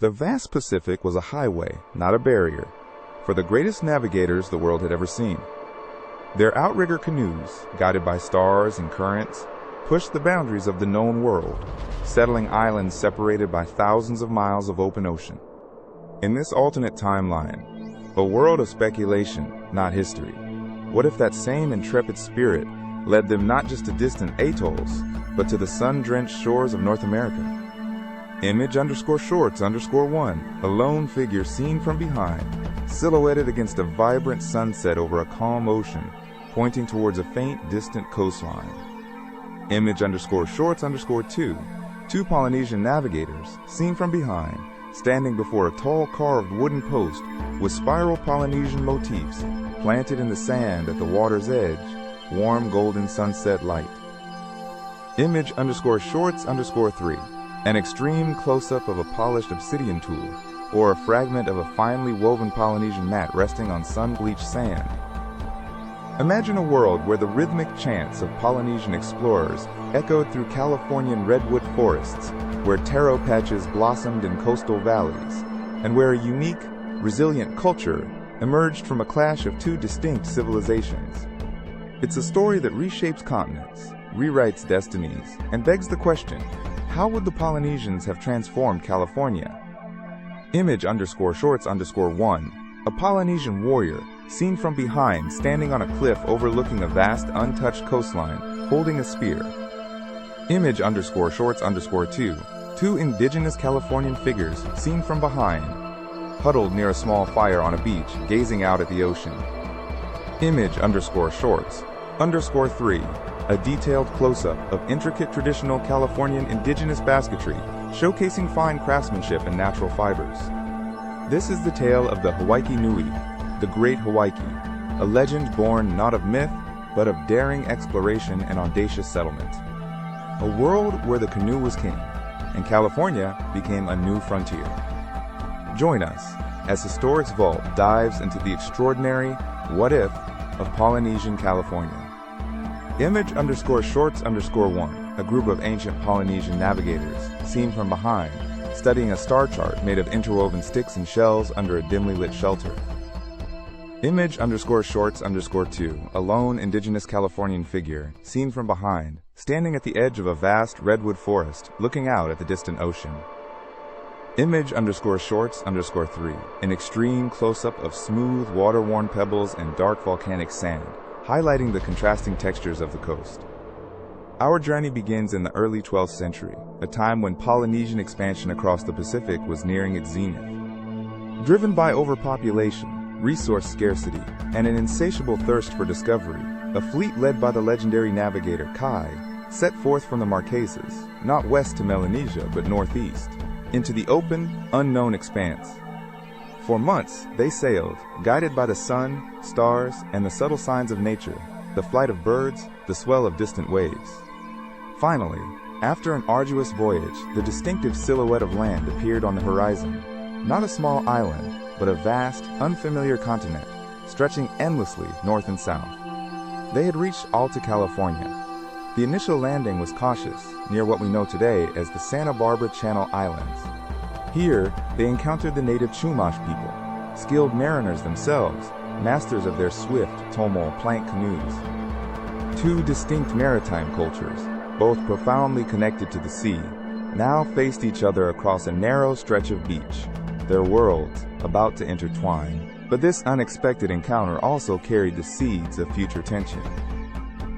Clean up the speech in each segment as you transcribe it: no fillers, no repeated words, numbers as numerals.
The vast Pacific was a highway, not a barrier, for the greatest navigators the world had ever seen. Their outrigger canoes, guided by stars and currents, pushed the boundaries of the known world, settling islands separated by thousands of miles of open ocean. In this alternate timeline, a world of speculation, not history, what if that same intrepid spirit led them not just to distant atolls, but to the sun-drenched shores of North America? Image_shorts_1, a lone figure seen from behind, silhouetted against a vibrant sunset over a calm ocean, pointing towards a faint, distant coastline. Image_shorts_2, two Polynesian navigators, seen from behind, standing before a tall carved wooden post with spiral Polynesian motifs planted in the sand at the water's edge, warm golden sunset light. Image_shorts_3, an extreme close-up of a polished obsidian tool, or a fragment of a finely woven Polynesian mat resting on sun-bleached sand. Imagine a world where the rhythmic chants of Polynesian explorers echoed through Californian redwood forests, where taro patches blossomed in coastal valleys, and where a unique, resilient culture emerged from a clash of two distinct civilizations. It's a story that reshapes continents, rewrites destinies, and begs the question, how would the Polynesians have transformed California? Image_shorts_1, a Polynesian warrior, seen from behind standing on a cliff overlooking a vast untouched coastline, holding a spear. Image_shorts_2, two indigenous Californian figures seen from behind, huddled near a small fire on a beach, gazing out at the ocean. Image_shorts_3, a detailed close-up of intricate traditional Californian indigenous basketry, showcasing fine craftsmanship and natural fibers. This is the tale of the Hawaii Nui, the Great Hawaii, a legend born not of myth, but of daring exploration and audacious settlement. A world where the canoe was king, and California became a new frontier. Join us as Historics Vault dives into the extraordinary what-if of Polynesian California. Image_shorts_1, a group of ancient Polynesian navigators, seen from behind, studying a star chart made of interwoven sticks and shells under a dimly lit shelter. Image_shorts_2, a lone indigenous Californian figure, seen from behind, standing at the edge of a vast redwood forest, looking out at the distant ocean. Image_shorts_3, an extreme close-up of smooth, water-worn pebbles and dark volcanic sand, highlighting the contrasting textures of the coast. Our journey begins in the early 12th century, a time when Polynesian expansion across the Pacific was nearing its zenith. Driven by overpopulation, resource scarcity, and an insatiable thirst for discovery, a fleet led by the legendary navigator Kai set forth from the Marquesas, not west to Melanesia but northeast, into the open, unknown expanse. For months, they sailed, guided by the sun, stars, and the subtle signs of nature, the flight of birds, the swell of distant waves. Finally, after an arduous voyage, the distinctive silhouette of land appeared on the horizon. Not a small island, but a vast, unfamiliar continent, stretching endlessly north and south. They had reached Alta, California. The initial landing was cautious, near what we know today as the Santa Barbara Channel Islands. Here, they encountered the native Chumash people, skilled mariners themselves, masters of their swift, tomo plank canoes. Two distinct maritime cultures, both profoundly connected to the sea, now faced each other across a narrow stretch of beach, their worlds about to intertwine. But this unexpected encounter also carried the seeds of future tension.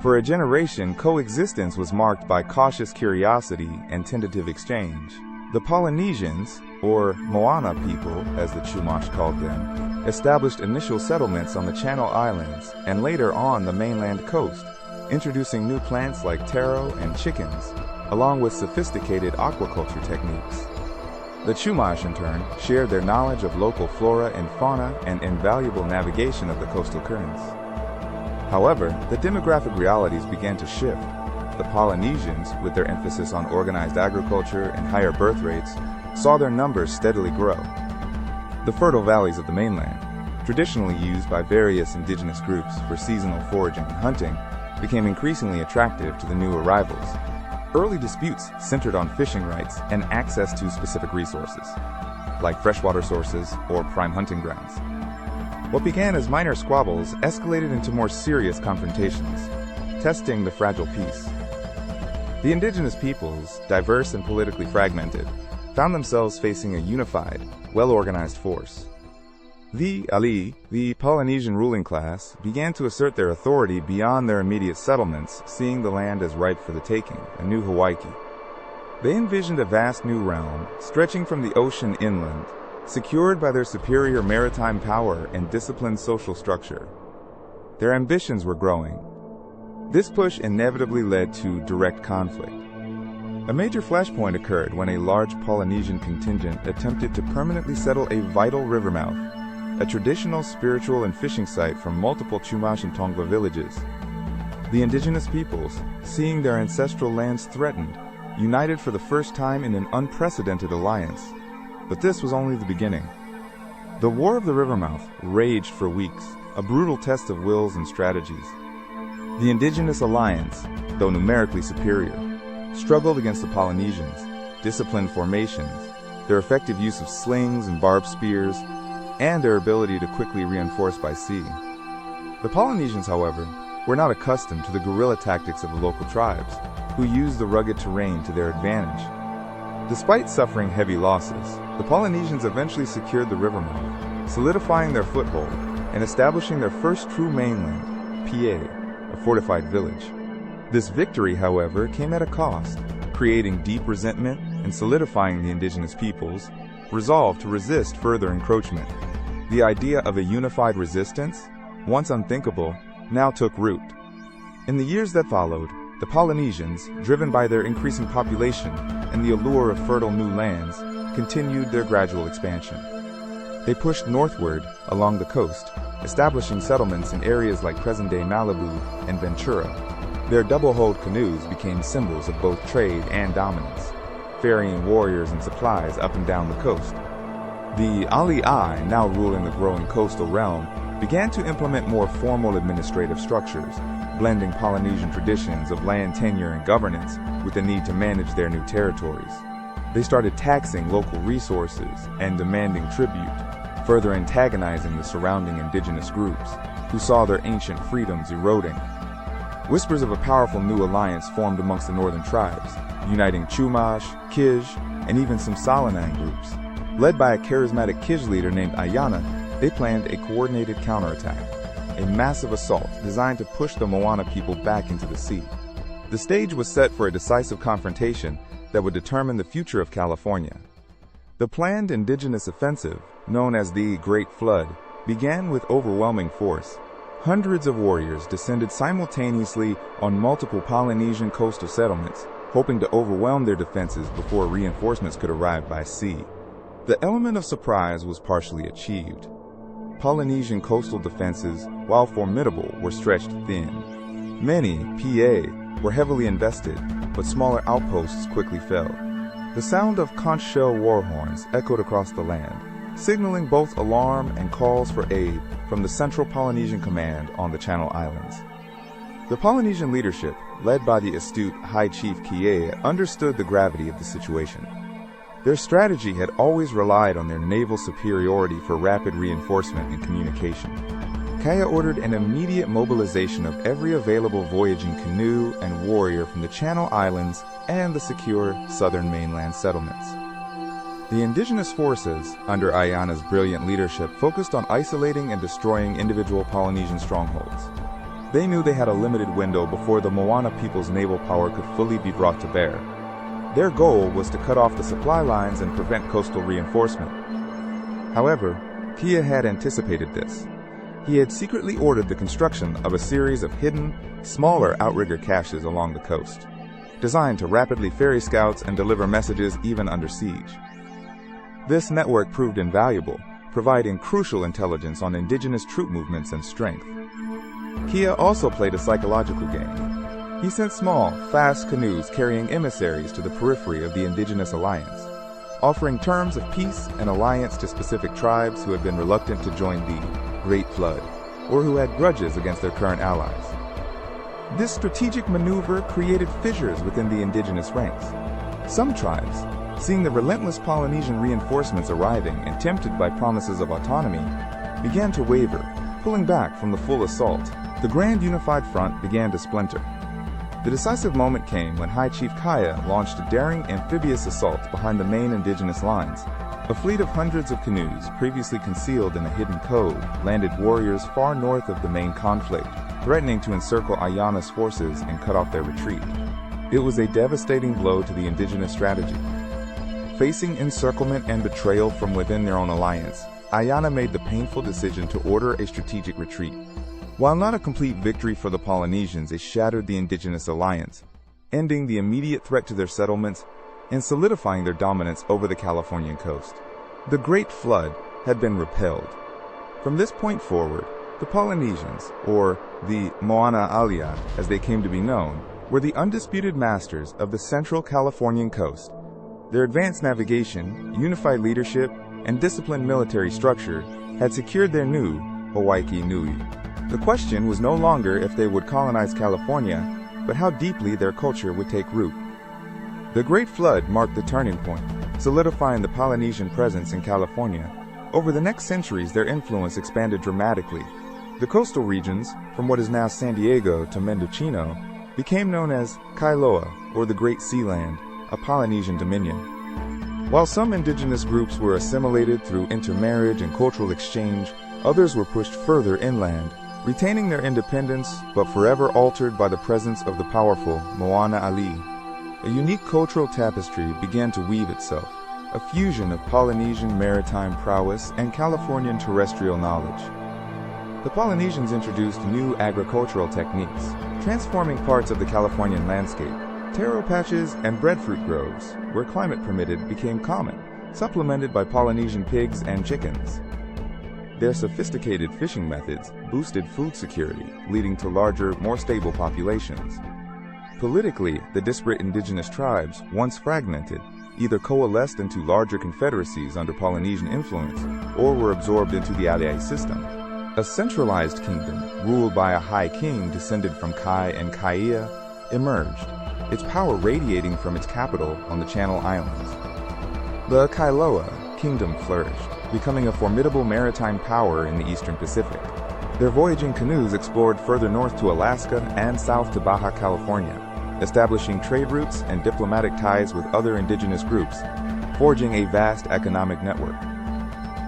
For a generation, coexistence was marked by cautious curiosity and tentative exchange. The Polynesians, or Moana people, as the Chumash called them, established initial settlements on the Channel Islands and later on the mainland coast, introducing new plants like taro and chickens, along with sophisticated aquaculture techniques. The Chumash, in turn, shared their knowledge of local flora and fauna and invaluable navigation of the coastal currents. However, the demographic realities began to shift. The Polynesians, with their emphasis on organized agriculture and higher birth rates, saw their numbers steadily grow. The fertile valleys of the mainland, traditionally used by various indigenous groups for seasonal foraging and hunting, became increasingly attractive to the new arrivals. Early disputes centered on fishing rights and access to specific resources, like freshwater sources or prime hunting grounds. What began as minor squabbles escalated into more serious confrontations, testing the fragile peace. The indigenous peoples, diverse and politically fragmented, found themselves facing a unified, well-organized force. The Ali, the Polynesian ruling class, began to assert their authority beyond their immediate settlements, seeing the land as ripe for the taking, a new Hawaii. They envisioned a vast new realm, stretching from the ocean inland, secured by their superior maritime power and disciplined social structure. Their ambitions were growing. This push inevitably led to direct conflict. A major flashpoint occurred when a large Polynesian contingent attempted to permanently settle a vital rivermouth, a traditional spiritual and fishing site from multiple Chumash and Tongva villages. The indigenous peoples, seeing their ancestral lands threatened, united for the first time in an unprecedented alliance. But this was only the beginning. The War of the Rivermouth raged for weeks, a brutal test of wills and strategies. The indigenous alliance, though numerically superior, struggled against the Polynesians, disciplined formations, their effective use of slings and barbed spears, and their ability to quickly reinforce by sea. The Polynesians, however, were not accustomed to the guerrilla tactics of the local tribes, who used the rugged terrain to their advantage. Despite suffering heavy losses, the Polynesians eventually secured the Rivermouth, solidifying their foothold and establishing their first true mainland, Pa, a fortified village. This victory, however, came at a cost, creating deep resentment and solidifying the indigenous peoples' resolve to resist further encroachment. The idea of a unified resistance, once unthinkable, now took root. In the years that followed, the Polynesians, driven by their increasing population and the allure of fertile new lands, continued their gradual expansion. They pushed northward along the coast, establishing settlements in areas like present-day Malibu and Ventura. Their double-hulled canoes became symbols of both trade and dominance, ferrying warriors and supplies up and down the coast. The Ali, now ruling the growing coastal realm, began to implement more formal administrative structures, blending Polynesian traditions of land tenure and governance with the need to manage their new territories. They started taxing local resources and demanding tribute, further antagonizing the surrounding indigenous groups, who saw their ancient freedoms eroding. Whispers of a powerful new alliance formed amongst the northern tribes, uniting Chumash, Kij, and even some Salanang groups. Led by a charismatic Kij leader named Ayana, they planned a coordinated counterattack, a massive assault designed to push the Moana people back into the sea. The stage was set for a decisive confrontation that would determine the future of California. The planned indigenous offensive, known as the Great Flood, began with overwhelming force. Hundreds of warriors descended simultaneously on multiple Polynesian coastal settlements, hoping to overwhelm their defenses before reinforcements could arrive by sea. The element of surprise was partially achieved. Polynesian coastal defenses, while formidable, were stretched thin. Many, Pa, were heavily invested, but smaller outposts quickly fell. The sound of conch shell war horns echoed across the land, signaling both alarm and calls for aid from the Central Polynesian Command on the Channel Islands. The Polynesian leadership, led by the astute High Chief Kie, understood the gravity of the situation. Their strategy had always relied on their naval superiority for rapid reinforcement and communication. Kaya ordered an immediate mobilization of every available voyaging canoe and warrior from the Channel Islands and the secure southern mainland settlements. The indigenous forces, under Ayana's brilliant leadership, focused on isolating and destroying individual Polynesian strongholds. They knew they had a limited window before the Moana people's naval power could fully be brought to bear. Their goal was to cut off the supply lines and prevent coastal reinforcement. However, Kia had anticipated this. He had secretly ordered the construction of a series of hidden, smaller outrigger caches along the coast, designed to rapidly ferry scouts and deliver messages even under siege. This network proved invaluable, providing crucial intelligence on indigenous troop movements and strength. Kia also played a psychological game. He sent small, fast canoes carrying emissaries to the periphery of the indigenous alliance, offering terms of peace and alliance to specific tribes who had been reluctant to join the Great Flood, or who had grudges against their current allies. This strategic maneuver created fissures within the indigenous ranks. Some tribes, seeing the relentless Polynesian reinforcements arriving and tempted by promises of autonomy, began to waver, pulling back from the full assault. The Grand Unified Front began to splinter. The decisive moment came when High Chief Kaya launched a daring amphibious assault behind the main indigenous lines. A fleet of hundreds of canoes, previously concealed in a hidden cove, landed warriors far north of the main conflict, threatening to encircle Ayana's forces and cut off their retreat. It was a devastating blow to the indigenous strategy. Facing encirclement and betrayal from within their own alliance, Ayana made the painful decision to order a strategic retreat. While not a complete victory for the Polynesians, it shattered the indigenous alliance, ending the immediate threat to their settlements and solidifying their dominance over the Californian coast. The Great Flood had been repelled. From this point forward, the Polynesians, or the Moana Alia as they came to be known, were the undisputed masters of the central Californian coast. Their advanced navigation, unified leadership, and disciplined military structure had secured their new Hawaii Nui. The question was no longer if they would colonize California, but how deeply their culture would take root. The Great Flood marked the turning point, solidifying the Polynesian presence in California. Over the next centuries, their influence expanded dramatically. The coastal regions, from what is now San Diego to Mendocino, became known as Kai-loa, or the Great Sea Land, a Polynesian dominion. While some indigenous groups were assimilated through intermarriage and cultural exchange, others were pushed further inland, retaining their independence but forever altered by the presence of the powerful Moana Ali. A unique cultural tapestry began to weave itself, a fusion of Polynesian maritime prowess and Californian terrestrial knowledge. The Polynesians introduced new agricultural techniques, transforming parts of the Californian landscape. Taro patches and breadfruit groves, where climate permitted, became common, supplemented by Polynesian pigs and chickens. Their sophisticated fishing methods boosted food security, leading to larger, more stable populations. Politically, the disparate indigenous tribes, once fragmented, either coalesced into larger confederacies under Polynesian influence or were absorbed into the allied system. A centralized kingdom, ruled by a high king descended from Kai and Kaia, emerged, its power radiating from its capital on the Channel Islands. The Kai-loa kingdom flourished, becoming a formidable maritime power in the eastern Pacific. Their voyaging canoes explored further north to Alaska and south to Baja California, establishing trade routes and diplomatic ties with other indigenous groups, forging a vast economic network.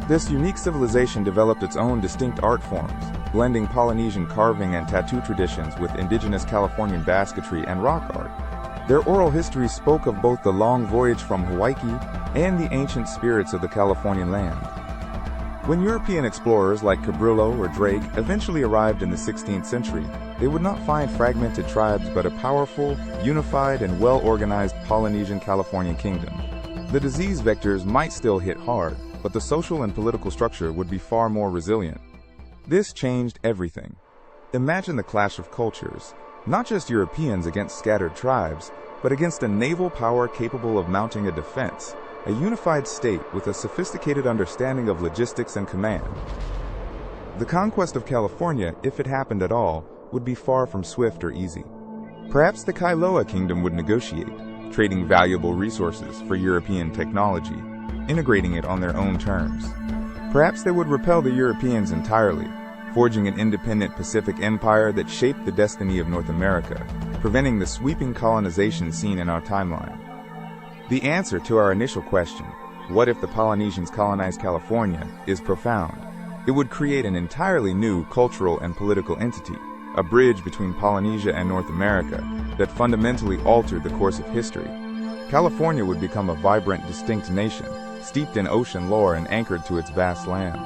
This unique civilization developed its own distinct art forms, blending Polynesian carving and tattoo traditions with indigenous Californian basketry and rock art. Their oral history spoke of both the long voyage from Hawaii and the ancient spirits of the Californian land. When European explorers like Cabrillo or Drake eventually arrived in the 16th century, they would not find fragmented tribes but a powerful, unified, and well-organized Polynesian Californian kingdom. The disease vectors might still hit hard, but the social and political structure would be far more resilient. This changed everything. Imagine the clash of cultures, not just Europeans against scattered tribes, but against a naval power capable of mounting a defense, a unified state with a sophisticated understanding of logistics and command. The conquest of California, if it happened at all, would be far from swift or easy. Perhaps the Kai-loa kingdom would negotiate, trading valuable resources for European technology, integrating it on their own terms. Perhaps they would repel the Europeans entirely, forging an independent Pacific empire that shaped the destiny of North America, preventing the sweeping colonization seen in our timeline. The answer to our initial question, what if the Polynesians colonized California, is profound. It would create an entirely new cultural and political entity, a bridge between Polynesia and North America that fundamentally altered the course of history. California would become a vibrant, distinct nation, steeped in ocean lore and anchored to its vast land.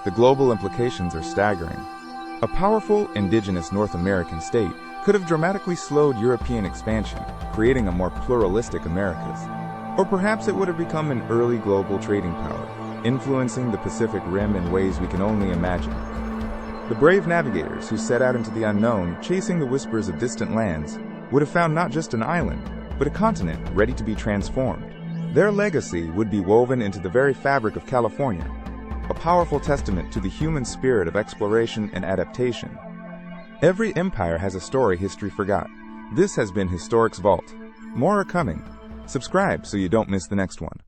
The global implications are staggering. A powerful, indigenous North American state could have dramatically slowed European expansion, creating a more pluralistic Americas. Or perhaps it would have become an early global trading power, influencing the Pacific Rim in ways we can only imagine. The brave navigators who set out into the unknown, chasing the whispers of distant lands, would have found not just an island, but a continent ready to be transformed. Their legacy would be woven into the very fabric of California, a powerful testament to the human spirit of exploration and adaptation. Every empire has a story history forgot. This has been Historic's Vault. More are coming. Subscribe so you don't miss the next one.